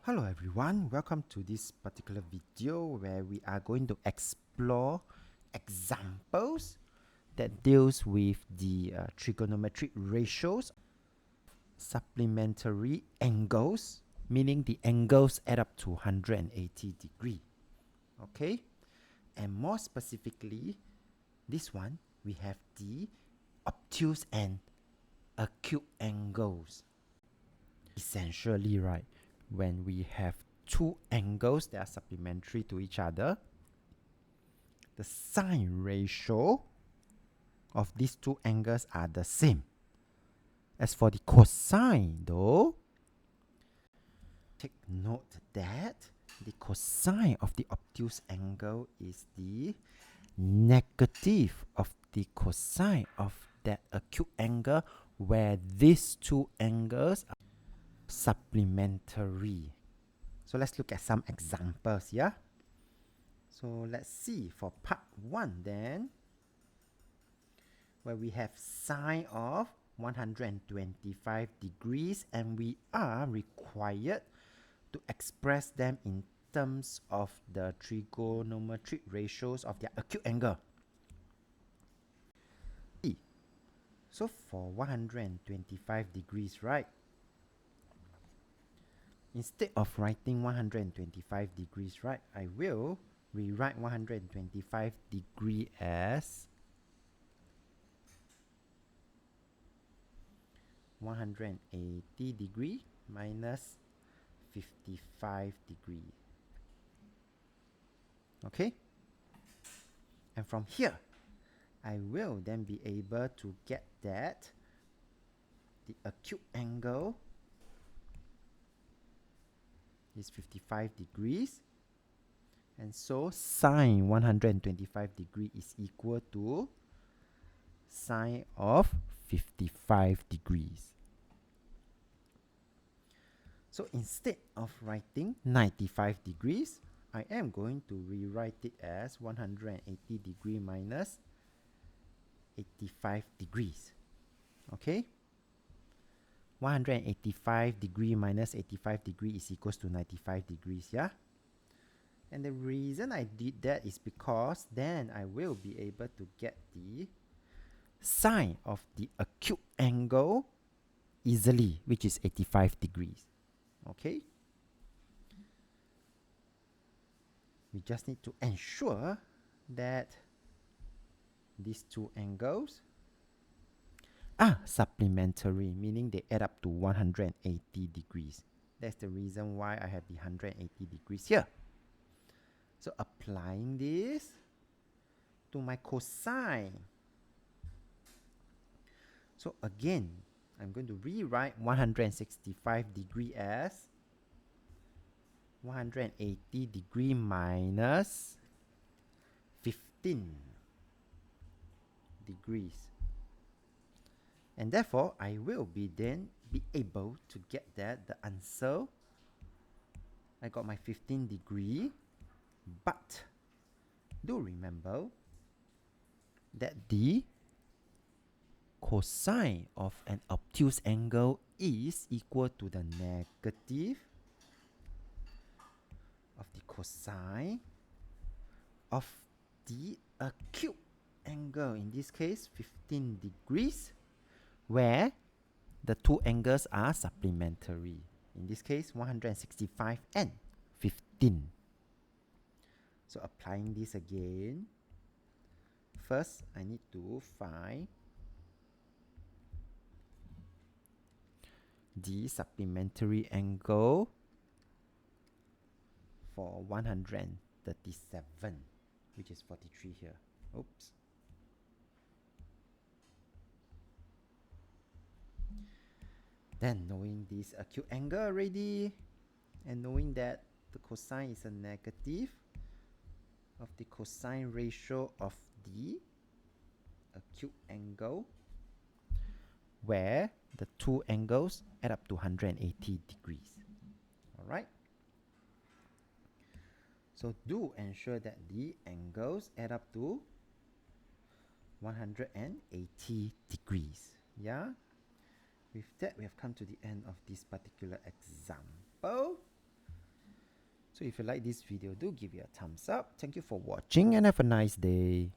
Hello everyone, welcome to this particular video where we are going to explore examples that deals with the trigonometric ratios, supplementary angles, meaning the angles add up to 180 degree. Okay, and more specifically, this one we have the obtuse and acute angles. Essentially, right, when we have two angles that are supplementary to each other, the sine ratio of these two angles are the same. As for the cosine though, take note that the cosine of the obtuse angle is the negative of the cosine of that acute angle where these two angles are supplementary. So let's look at some examples here. So let's see for part 1 then, where we have sine of 125 degrees and we are required to express them in terms of the trigonometric ratios of their acute angle. So for 125 degrees, right? Instead of writing 125 degrees, right, I will rewrite 125 degree as 180 degree minus 55 degree. Okay? And from here, I will then be able to get that the acute angle is 55 degrees. And so sine 125 degree is equal to sine of 55 degrees. So instead of writing 95 degrees, I am going to rewrite it as 180 degree minus 85 degrees. Okay? 185 degree minus 85 degree is equals to 95 degrees, yeah? And the reason I did that is because then I will be able to get the sine of the acute angle easily, which is 85 degrees. Okay? We just need to ensure that these two angles are supplementary, meaning they add up to 180 degrees. That's the reason why I have the 180 degrees here. So applying this to my cosine. So again, I'm going to rewrite 165 degree as 180 degree minus 15 degrees. And therefore, I will be able to get that the answer. I got my 15 degree, but do remember that the cosine of an obtuse angle is equal to the negative of the cosine of the acute angle, in this case 15 degrees, where the two angles are supplementary. In this case, 165 and 15. So applying this again, first I need to find the supplementary angle for 137, which is 43 here. Oops. Then knowing this acute angle already, and knowing that the cosine is a negative of the cosine ratio of the acute angle, where the two angles add up to 180 degrees. Alright? So do ensure that the angles add up to 180 degrees. Yeah? With that, we have come to the end of this particular example. So if you like this video, do give it a thumbs up. Thank you for watching and have a nice day.